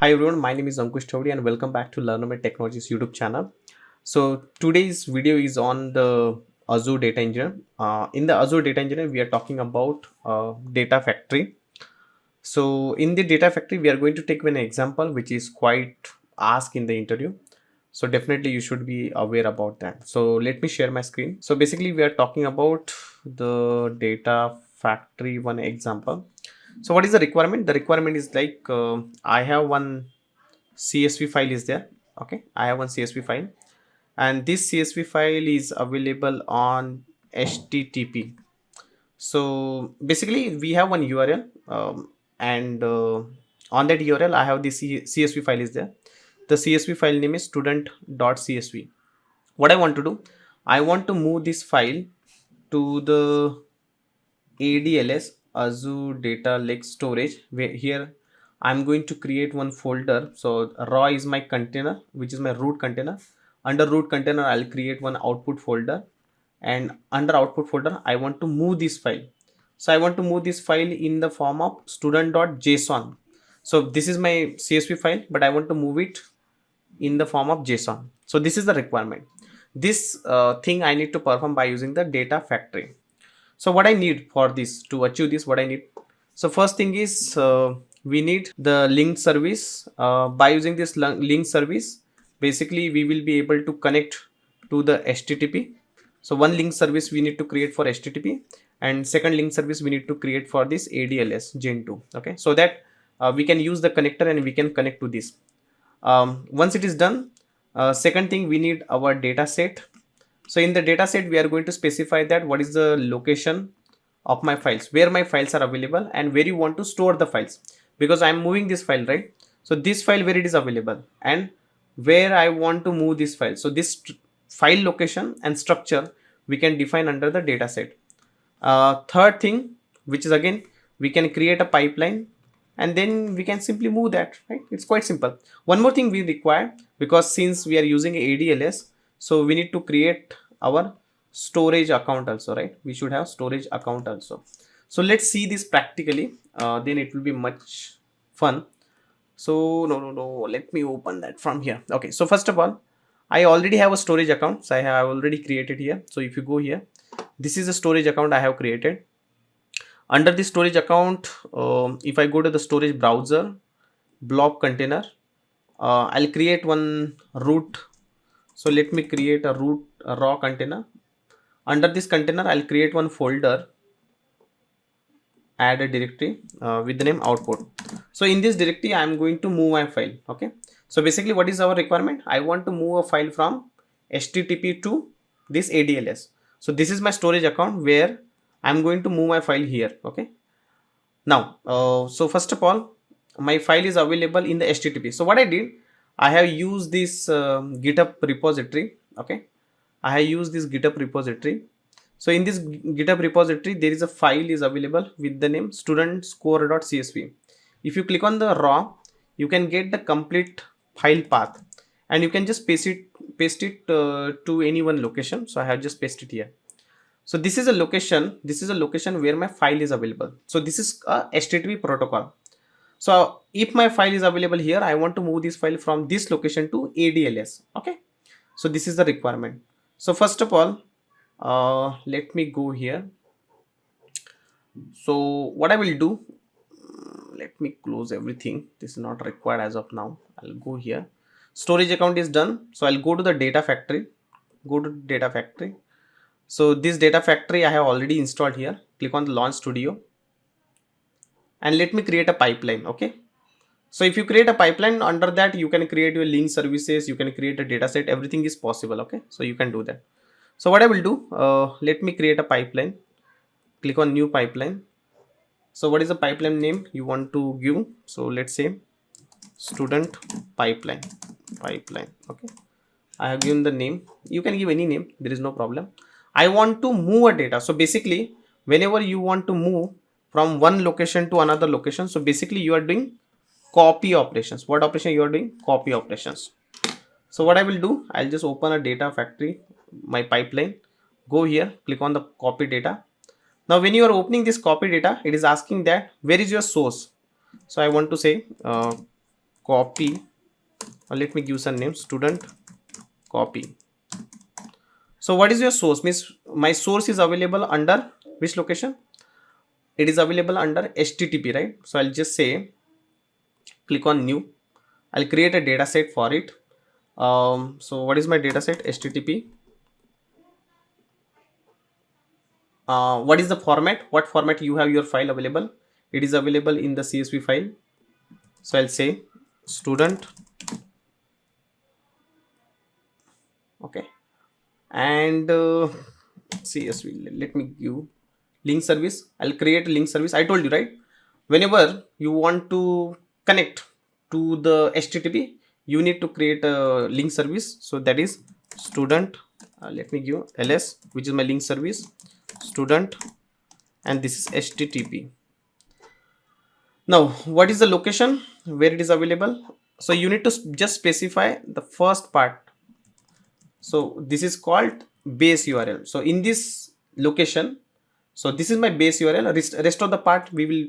Hi everyone, my name is Ankush Sir and welcome back to Learnomate Technologies YouTube channel. So today's video is on the Azure Data Engineer. In the Azure Data Engineer, we are talking about Data Factory. So in the Data Factory, we are going to take an example which is quite asked in the interview. So definitely you should be aware about that. So let me share my screen. So basically we are talking about the Data Factory one example. So what is the requirement? The requirement is like I have one CSV file is there. Okay, I have one CSV file, and this CSV file is available on HTTP. So basically, we have one URL, and on that URL, I have this CSV file is there. The CSV file name is student.csv. What I want to do, I want to move this file to the ADLS Azure Data Lake Storage, where here I'm going to create one folder. So raw is my container, which is my root container. Under root container, I'll create one output folder, and under output folder, I want to move this file. So I want to move this file in the form of student.json. So this is my CSV file, but I want to move it in the form of JSON. So this is the requirement. This thing I need to perform by using the data factory. So what I need for this, to achieve this, what I need? So first thing is we need the link service. By using this link service, basically we will be able to connect to the HTTP. So one link service we need to create for HTTP, and second link service we need to create for this ADLS Gen2. Okay, so that we can use the connector and we can connect to this. Once it is done, second thing, we need our data set. So in the data set, we are going to specify that what is the location of my files, where my files are available, and where you want to store the files, because I'm moving this file, right? So this file, where it is available, and where I want to move this file. So this file location and structure we can define under the data set. Third thing, which is again, we can create a pipeline, and then we can simply move that, right? It's quite simple. One more thing we require, because since we are using ADLS, so we need to create our storage account also, right? We should have storage account also. So let's see this practically, then it will be much fun. So no, let me open that from here. Okay, so first of all, I already have a storage account, so I have already created here. So if you go here, this is a storage account I have created. Under the storage account, if I go to the storage browser, blob container, I'll create one root. So let me create a root, a raw container. Under this container, I'll create one folder, add a directory with the name output. So in this directory, I'm going to move my file. Okay, so basically what is our requirement? I want to move a file from HTTP to this ADLS. So this is my storage account where I'm going to move my file here. Okay, now so first of all, my file is available in the HTTP. So what I did, I have used this GitHub repository. Okay, I have used this GitHub repository. So in this GitHub repository, there is a file is available with the name studentscore.csv. If you click on the raw, you can get the complete file path, and you can just paste it to any one location. So I have just pasted it here. So this is a location. This is a location where my file is available. So this is a HTTP protocol. So if my file is available here, I want to move this file from this location to ADLS. Okay. So this is the requirement. So first of all, let me go here. So what I will do, let me close everything. This is not required as of now. I'll go here. Storage account is done. So I'll go to the data factory. Go to data factory. So this data factory I have already installed here. Click on the launch studio, and let me create a pipeline. Okay, so if you create a pipeline, under that you can create your link services, you can create a data set, everything is possible. Okay, so you can do that. So what I will do, let me create a pipeline. Click on new pipeline. So what is the pipeline name you want to give? So let's say student pipeline. Okay, I have given the name. You can give any name, there is no problem. I want to move a data. So basically, whenever you want to move from one location to another location, so basically you are doing copy operations. What operation you are doing? Copy operations. So what I will do, I'll just open a data factory, my pipeline. Go here, click on the copy data. Now when you are opening this copy data, it is asking that where is your source. So I want to say copy, or let me give some name, student copy. So what is your source? Means my source is available under which location? It is available under HTTP, right? So I'll just say click on new. I'll create a data set for it. So what is my data set? HTTP. What is the format? What format you have your file available? It is available in the CSV file. So I'll say student. Okay. And CSV, let me give link service. I'll create a link service. I told you, right? Whenever you want to connect to the HTTP, you need to create a link service. So that is student, let me give ls, which is my link service, student, and this is HTTP. Now what is the location where it is available? So you need to just specify the first part. So this is called base URL. So in this location, so this is my base URL. Rest of the part we will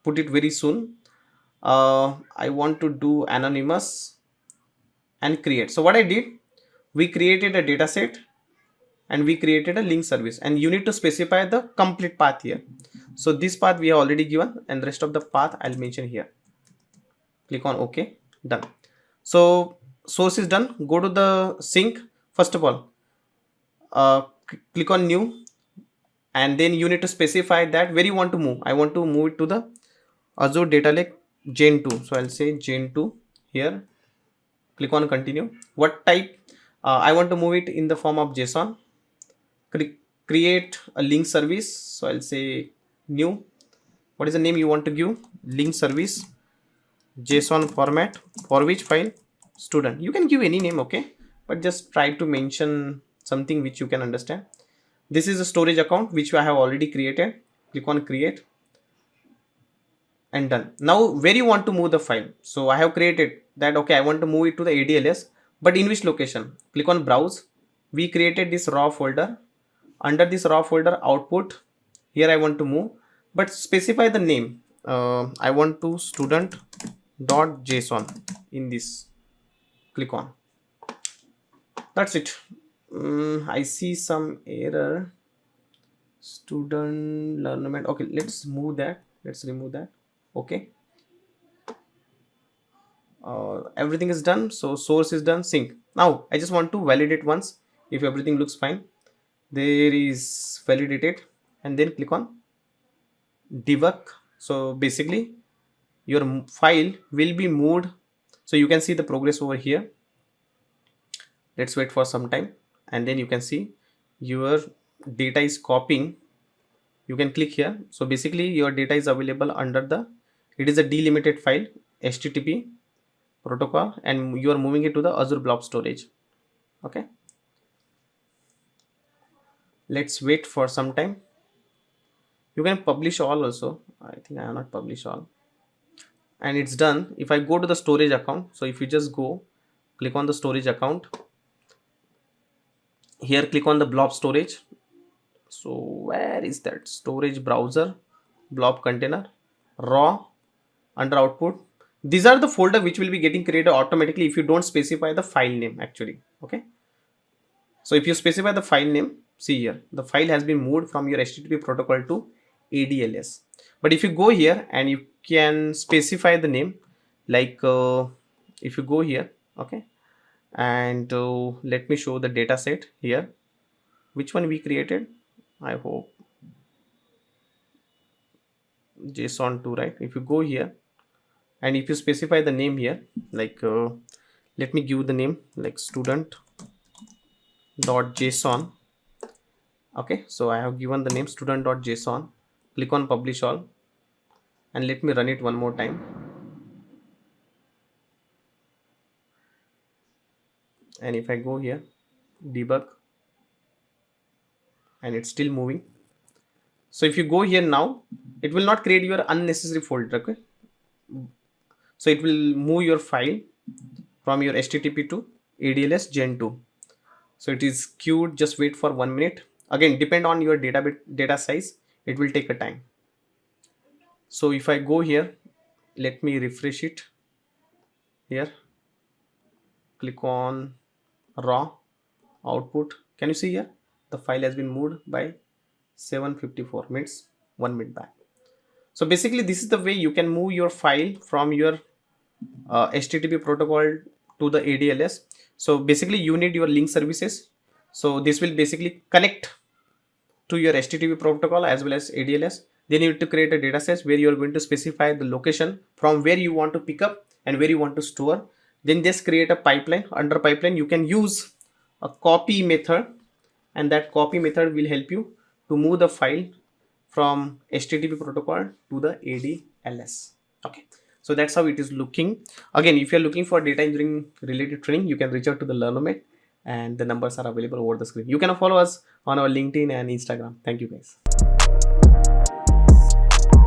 put it very soon. I want to do anonymous and create. So what I did, we created a data set and we created a link service, and you need to specify the complete path here. So this path we have already given, and the rest of the path I'll mention here. Click on OK, done. So source is done. Go to the sync. First of all, click on new, and then you need to specify that where you want to move. I want to move it to the Azure Data Lake Gen2. So I'll say Gen2 here. Click on continue. What type? I want to move it in the form of JSON. Create a link service. So I'll say new. What is the name you want to give? Link service JSON format. For which file? Student. You can give any name, okay, but just try to mention something which you can understand. This is a storage account which I have already created. Click on create and done. Now where you want to move the file? So I have created that, okay, I want to move it to the ADLS, but in which location? Click on browse. We created this raw folder. Under this raw folder output, here I want to move, but specify the name. I want to student.json in this. Click on. That's it. I see some error. Student Learnomate. Okay, let's move that. Let's remove that. Okay. Everything is done. So source is done. Sync. Now I just want to validate once if everything looks fine. There is validated, and then click on debug. So basically your file will be moved. So you can see the progress over here. Let's wait for some time, and then you can see your data is copying. You can click here. So basically your data is available under the, it is a delimited file, HTTP protocol, and you are moving it to the Azure blob storage. Okay, let's wait for some time. You can publish all also. I think I have not published all, and it's done. If I go to the storage account, so if you just go click on the storage account here, click on the blob storage. So where is that? Storage browser, blob container, raw, under output. These are the folder which will be getting created automatically if you don't specify the file name actually. Okay, so if you specify the file name, see here the file has been moved from your HTTP protocol to ADLS. But if you go here and you can specify the name, like if you go here, okay, and let me show the data set here, which one we created. I hope JSON2, right? If you go here and if you specify the name here, like let me give the name like student.json. Okay, so I have given the name student.json. Click on publish all, and let me run it one more time. And if I go here, debug, and it's still moving. So if you go here now, it will not create your unnecessary folder. Okay, so it will move your file from your HTTP to ADLS Gen2. So it is queued. Just wait for 1 minute. Again, depend on your data size, it will take a time. So if I go here, let me refresh it. Here, click on raw output. Can you see here? The file has been moved by 754 minutes, 1 minute back. So basically, this is the way you can move your file from your HTTP protocol to the ADLS. So basically, you need your link services. So this will basically connect to your HTTP protocol as well as ADLS. Then you need to create a dataset where you are going to specify the location from where you want to pick up and where you want to store. Then just create a pipeline. Under pipeline, you can use a copy method, and that copy method will help you to move the file from HTTP protocol to the ADLS. Okay, so that's how it is looking. Again, if you're looking for data engineering related training, you can reach out to the Learnomate, and the numbers are available over the screen. You can follow us on our LinkedIn and Instagram. Thank you guys.